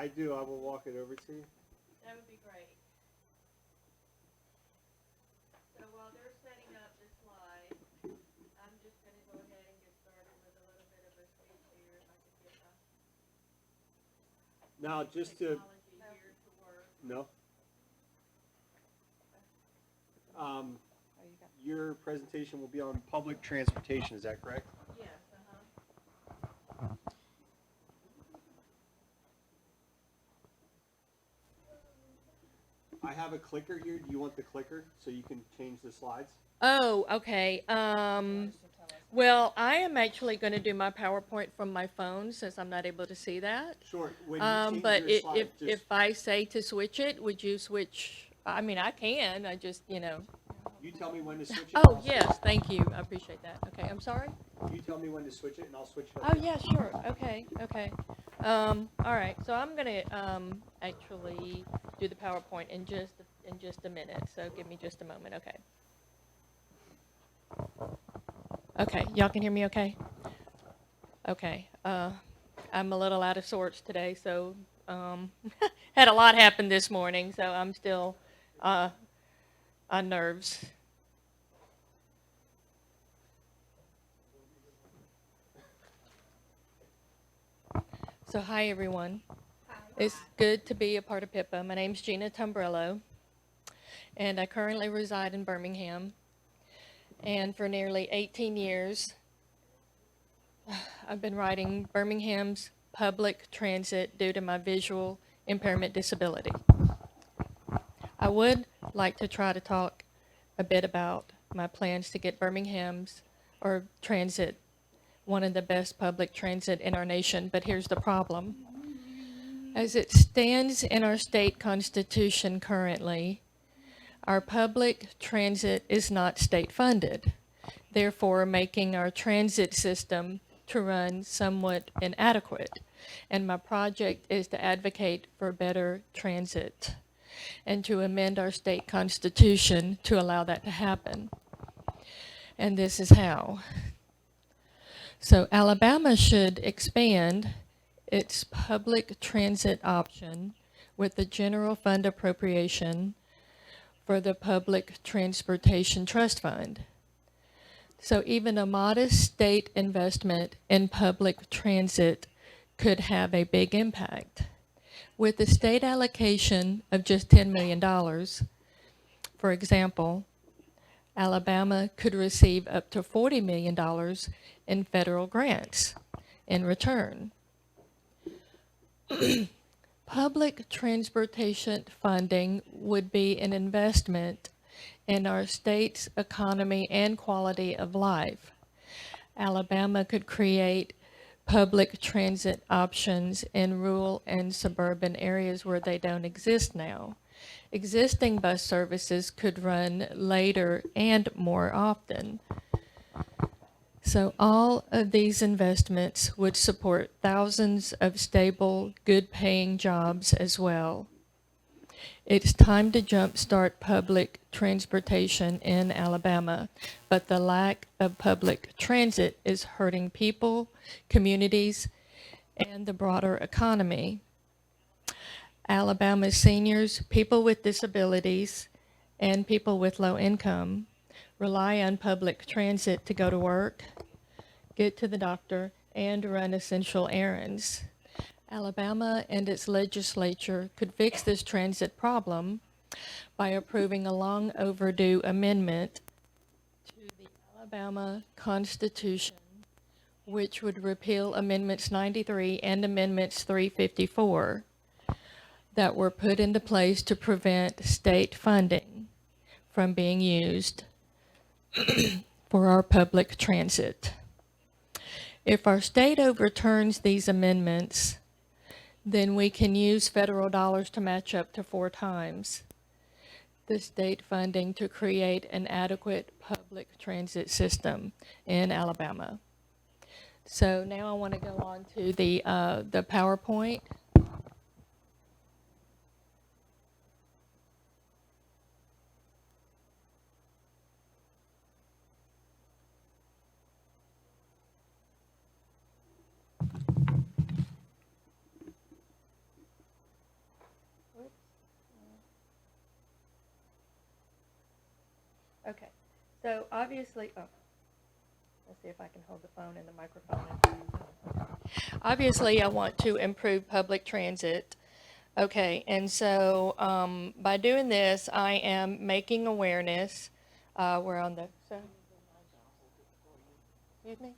I do. I will walk it over to you. That would be great. So while they're setting up the slide, I'm just going to go ahead and get started with a little bit of a speech here. If I could get the Now, just to technology here to work. no. Your presentation will be on public transportation. Is that correct? Yes, I have a clicker here. Do you want the clicker so you can change the slides? Oh, okay. Well, I am actually going to do my PowerPoint from my phone since I'm not able to see that. Sure. When you change But your slide, if I say to switch it, would you switch? I mean, I can. I just, you tell me when to switch it. Oh, yes. Thank you. I appreciate that. Okay. I'm sorry. You tell me when to switch it, and I'll switch it. Oh, yeah, sure. Okay. Okay. All right. So I'm going to actually do the PowerPoint in just a minute. So give me just a moment. Okay. Okay. Y'all can hear me okay? Okay. I'm a little out of sorts today, so had a lot happen this morning, so I'm still on nerves. So hi, everyone. Hi. It's good to be a part of PIPA. My name's Gina Tombrello, and I currently reside in Birmingham. And for nearly 18 years, I've been riding Birmingham's public transit due to my visual impairment disability. I would like to try to talk a bit about my plans to get Birmingham's or transit one of the best public transit in our nation, but here's the problem. As it stands in our state constitution currently, our public transit is not state funded, therefore making our transit system to run somewhat inadequate. And my project is to advocate for better transit and to amend our state constitution to allow that to happen. And this is how. So Alabama should expand its public transit option with the general fund appropriation for the Public Transportation Trust Fund. So even a modest state investment in public transit could have a big impact. With the state allocation of just $10 million, for example, Alabama could receive up to $40 million in federal grants in return. Public transportation funding would be an investment in our state's economy and quality of life. Alabama could create public transit options in rural and suburban areas where they don't exist now. Existing bus services could run later and more often. So all of these investments would support thousands of stable, good-paying jobs as well. It's time to jumpstart public transportation in Alabama, but the lack of public transit is hurting people, communities, and the broader economy. Alabama's seniors, people with disabilities, and people with low income rely on public transit to go to work, get to the doctor, and run essential errands. Alabama and its legislature could fix this transit problem by approving a long overdue amendment to the Alabama Constitution, which would repeal Amendments 93 and Amendments 354 that were put into place to prevent state funding from being used for our public transit. If our state overturns these amendments, then we can use federal dollars to match up to 4 times the state funding to create an adequate public transit system in Alabama. So now I want to go on to the PowerPoint. Okay. So obviously, oh, let's see if I can hold the phone and the microphone. Obviously, I want to improve public transit. Okay, and so by doing this, I am making awareness. We're on the. So, excuse me.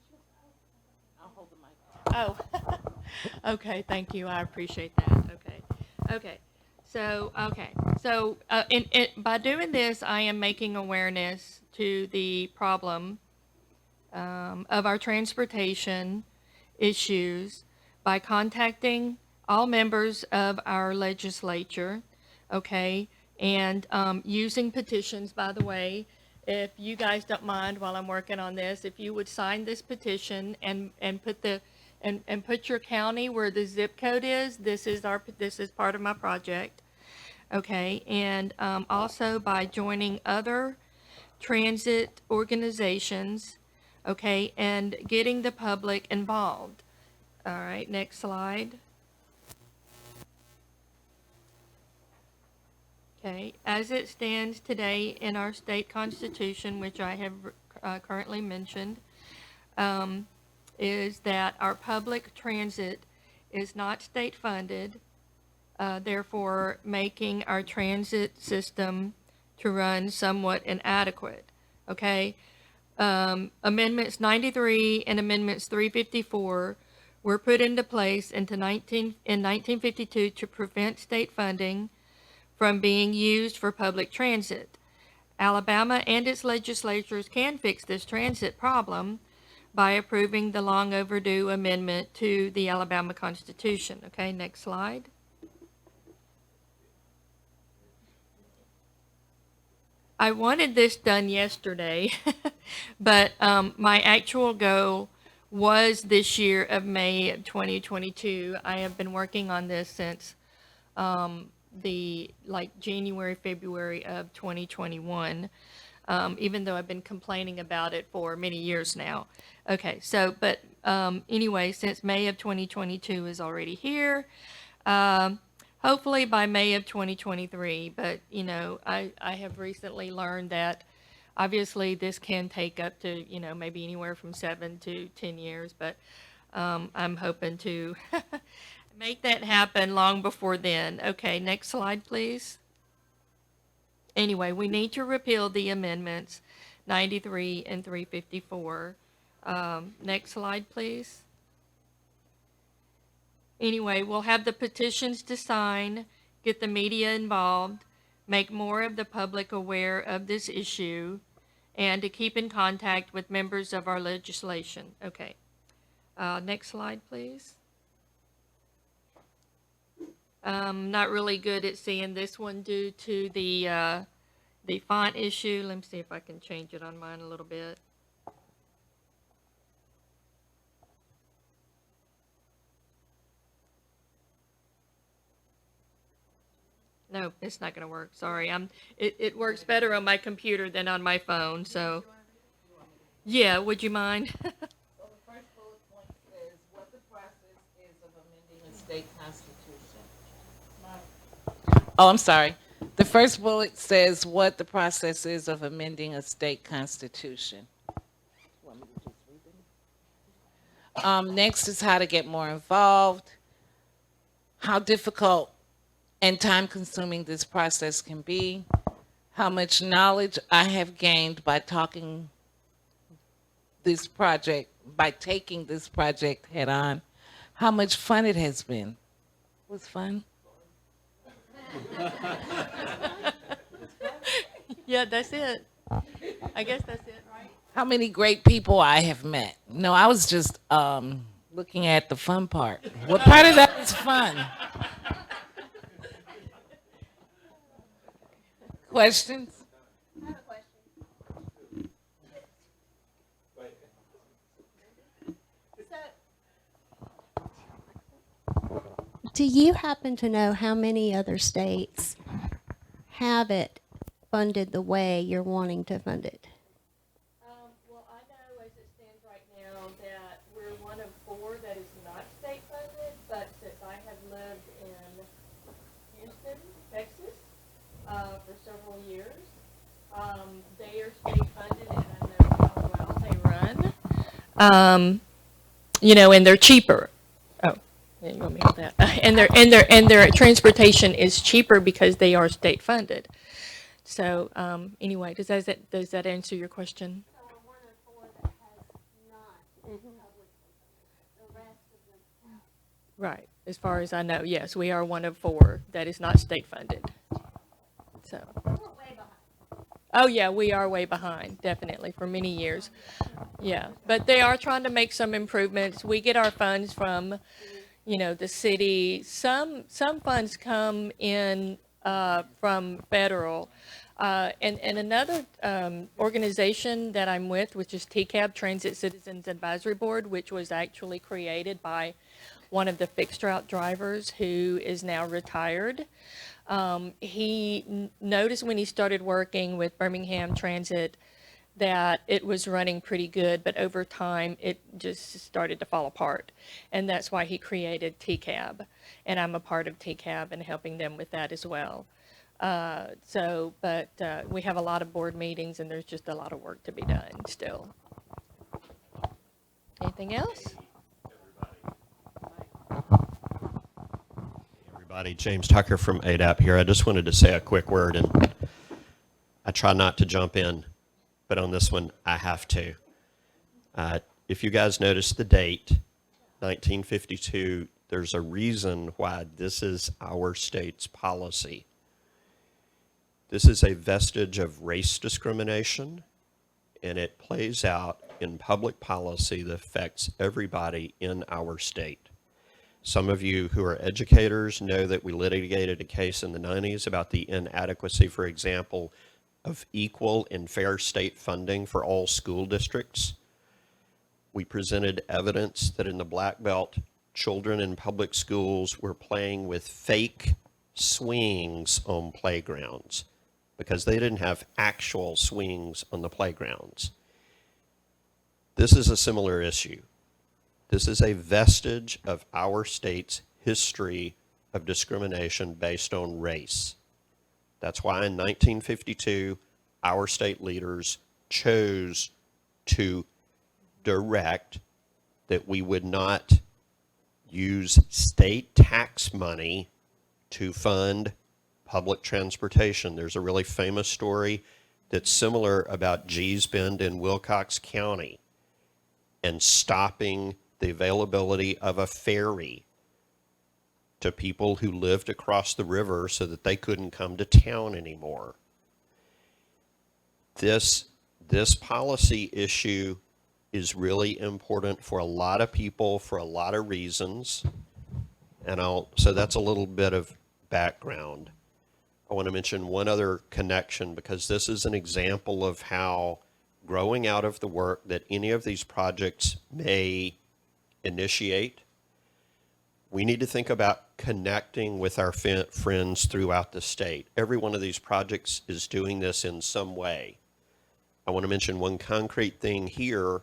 I'll hold the mic. Oh, okay. Thank you. I appreciate that. Okay. So by doing this, I am making awareness to the problem of our transportation issues by contacting all members of our legislature, okay, and using petitions, by the way. If you guys don't mind, while I'm working on this, if you would sign this petition and put your county where the zip code is, this is part of my project, okay, and also by joining other transit organizations, okay, and getting the public involved. All right, next slide. Okay, as it stands today in our state constitution, which I have currently mentioned, is that our public transit is not state funded, therefore making our transit system to run somewhat inadequate. Okay, Amendments 93 and Amendments 354 were put into place in 1952 to prevent state funding from being used for public transit. Alabama and its legislatures can fix this transit problem by approving the long overdue amendment to the Alabama Constitution. Okay, next slide. I wanted this done yesterday, but my actual goal was this year of May of 2022. I have been working on this since January, February of 2021, even though I've been complaining about it for many years now. Okay, so, but anyway, since May of 2022 is already here, hopefully by May of 2023, but, you know, I have recently learned that obviously this can take up to, you know, maybe anywhere from 7 to 10 years, but I'm hoping to make that happen long before then. Okay, next slide, please. Anyway, we need to repeal the amendments 93 and 354. Next slide, please. Anyway, we'll have the petitions to sign, get the media involved, make more of the public aware of this issue, and to keep in contact with members of our legislation. Okay. Next slide, please. Not really good at seeing this one due to the font issue. Let me see if I can change it on mine a little bit. No, it's not going to work. Sorry. It works better on my computer than on my phone. So, yeah, would you mind? So the first bullet point says what the process is of amending a state constitution. Oh, I'm sorry. The first bullet says what the process is of amending a state constitution. Want me to just read it? Next is how to get more involved, how difficult and time-consuming this process can be, how much knowledge I have gained by taking this project head on, how much fun it has been. Was fun? Yeah, that's it. I guess that's it, right? How many great people I have met. No, I was just looking at the fun part. What part of that is fun? Questions? I have a question. Do you happen to know how many other states have it funded the way you're wanting to fund it? Well, I know as it stands right now that we're one of 4 that is not state funded, but since I have lived in Houston, Texas, for several years, They are state funded, and I know how well they run. You know, and they're cheaper. Oh, yeah, you want me to hold that? And their transportation is cheaper because they are state funded. So anyway, does that answer your question? So we're one of four that has not public, the rest of them. Right. As far as I know, yes, we are one of four that is not state funded. So. We're way behind. Oh, yeah, we are way behind, definitely, for many years. Yeah, but they are trying to make some improvements. We get our funds from, you know, the city. Some funds come in from federal. And another organization that I'm with, which is TCAB, Transit Citizens Advisory Board, which was actually created by one of the fixed route drivers who is now retired. He noticed when he started working with Birmingham Transit that it was running pretty good, but over time it just started to fall apart. And that's why he created TCAB. And I'm a part of TCAB and helping them with that as well. But we have a lot of board meetings and there's just a lot of work to be done still. Anything else? Everybody, James Tucker from ADAP here. I just wanted to say a quick word, and I try not to jump in, but on this one, I have to. If you guys notice the date, 1952, there's a reason why this is our state's policy. This is a vestige of race discrimination, and it plays out in public policy that affects everybody in our state. Some of you who are educators know that we litigated a case in the 90s about the inadequacy, for example, of equal and fair state funding for all school districts. We presented evidence that in the Black Belt, children in public schools were playing with fake swings on playgrounds because they didn't have actual swings on the playgrounds. This is a similar issue. This is a vestige of our state's history of discrimination based on race. That's why in 1952, our state leaders chose to direct that we would not use state tax money to fund public transportation. There's a really famous story that's similar about Gee's Bend in Wilcox County and stopping the availability of a ferry to people who lived across the river so that they couldn't come to town anymore. This policy issue is really important for a lot of people for a lot of reasons. So that's a little bit of background. I want to mention one other connection because this is an example of how growing out of the work that any of these projects may initiate, we need to think about connecting with our friends throughout the state. Every one of these projects is doing this in some way. I want to mention one concrete thing here,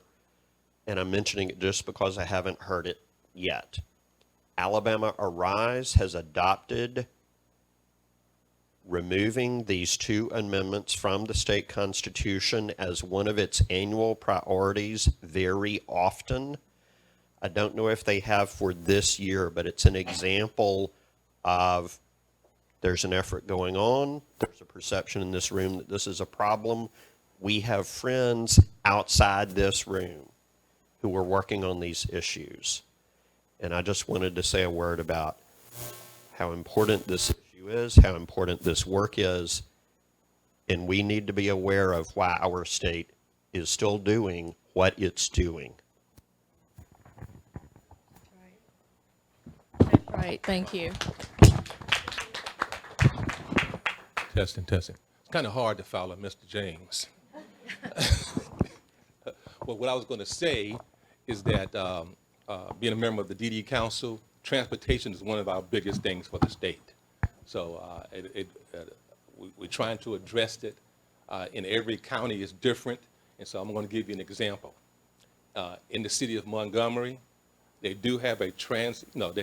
and I'm mentioning it just because I haven't heard it yet. Alabama Arise has adopted removing these two amendments from the state constitution as one of its annual priorities very often. I don't know if they have for this year, but it's an example of there's an effort going on. There's a perception in this room that this is a problem. We have friends outside this room who are working on these issues. And I just wanted to say a word about how important this issue is, how important this work is, and we need to be aware of why our state is still doing what it's doing. That's right. Thank you. Testing. It's kind of hard to follow Mr. James. Well, what I was going to say is that being a member of the DD Council, transportation is one of our biggest things for the state. So we're trying to address it. In every county is different, and so I'm going to give you an example. In the city of Montgomery, they do have they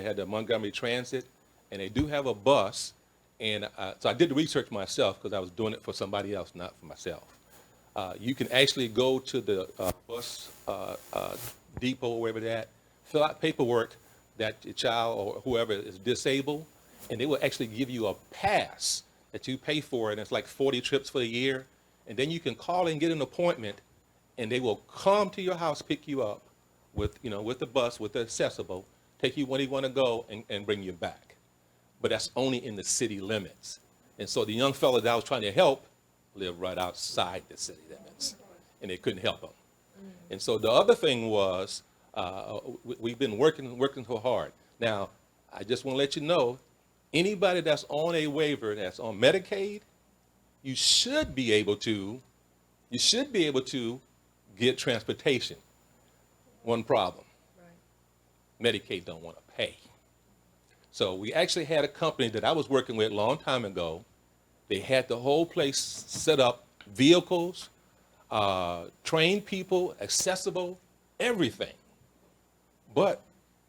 had the Montgomery Transit, and they do have a bus, And so I did the research myself because I was doing it for somebody else, not for myself. You can actually go to the bus depot, wherever they're at, fill out paperwork that your child or whoever is disabled, and they will actually give you a pass that you pay for, and it's like 40 trips for the year. And then you can call and get an appointment, and they will come to your house, pick you up with, with the bus, with the accessible, take you where you want to go, and bring you back. But that's only in the city limits. And so the young fellow that I was trying to help lived right outside the city limits, and they couldn't help him. And so the other thing was, we've been working so hard. Now, I just want to let you know, anybody that's on a waiver, that's on Medicaid, you should be able to get transportation. One problem, Medicaid don't want to pay. So we actually had a company that I was working with a long time ago. They had the whole place set up, vehicles, trained people, accessible, everything. But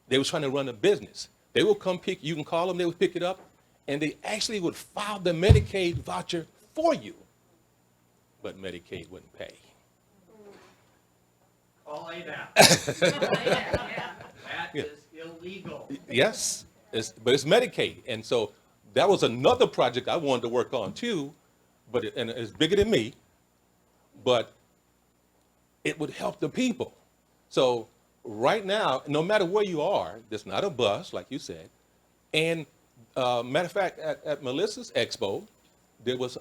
they were trying to run a business. They would come pick, you can call them, they would pick it up, and they actually would file the Medicaid voucher for you. But Medicaid wouldn't pay. Call ADAP. That is illegal. Yes, but it's Medicaid. And so that was another project I wanted to work on too, and it's bigger than me, but it would help the people. So right now, no matter where you are, there's not a bus, like you said. And matter of fact, at Melissa's Expo, there was,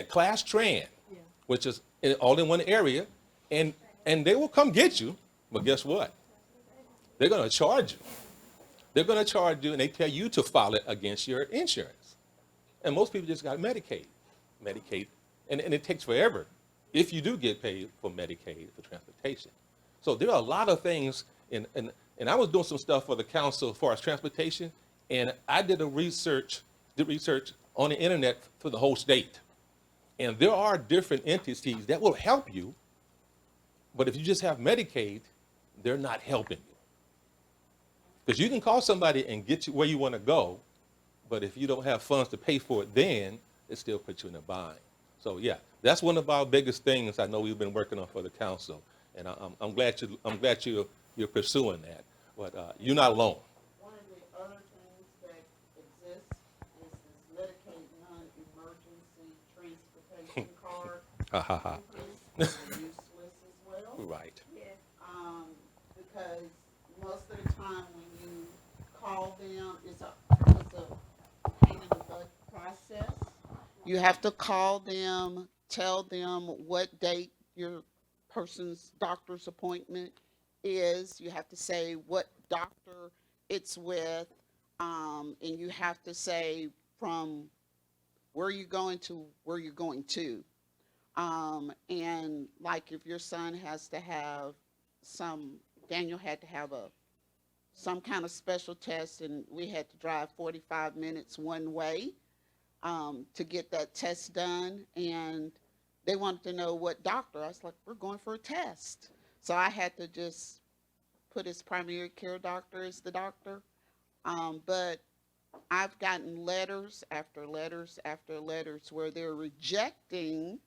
Class Tran, which is all in one area. And they will come get you, but guess what? They're going to charge you. They're going to charge you, and they tell you to file it against your insurance. And most people just got Medicaid, and it takes forever if you do get paid for Medicaid for transportation. So there are a lot of things, and I was doing some stuff for the council as far as transportation, and I did research on the internet for the whole state. And there are different entities that will help you, but if you just have Medicaid, they're not helping you. Because you can call somebody and get you where you want to go, but if you don't have funds to pay for it, then it still puts you in a bind. So yeah, that's one of our biggest things I know we've been working on for the council, and I'm glad you're pursuing that. But you're not alone. One of the other things that exists is this Medicaid non-emergency transportation card. Ha ha ha. It's useless as well. Right. Because most of the time when you call them, it's a pain in the butt process. You have to call them, tell them what date your person's doctor's appointment is. You have to say what doctor it's with, and you have to say from where you're going to where you're going to. And like if your son has to have Daniel had to have some kind of special test, and we had to drive 45 minutes one way to get that test done, and they wanted to know what doctor. I was like, we're going for a test. So I had to just put his primary care doctor as the doctor. But I've gotten letters after letters after letters where they're rejecting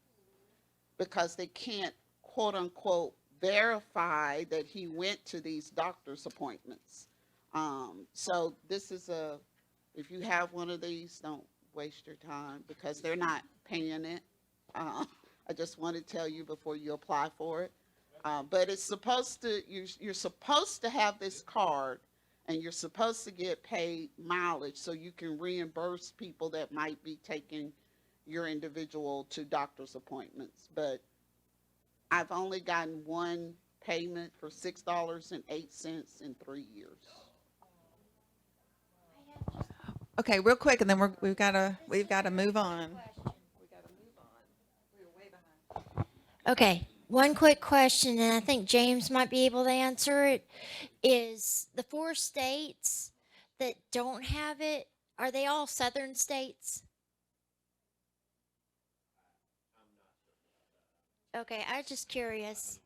because they can't, quote unquote, verify that he went to these doctor's appointments. So this is if you have one of these, don't waste your time because they're not paying it. I just want to tell you before you apply for it. But it's supposed to, you're supposed to have this card, and you're supposed to get paid mileage so you can reimburse people that might be taking your individual to doctor's appointments. But I've only gotten one payment for $6.08 in 3 years. Okay, real quick, and then we've got to move on. Okay, one quick question, and I think James might be able to answer it, is the 4 states that don't have it, are they all southern states? Okay, I was just curious.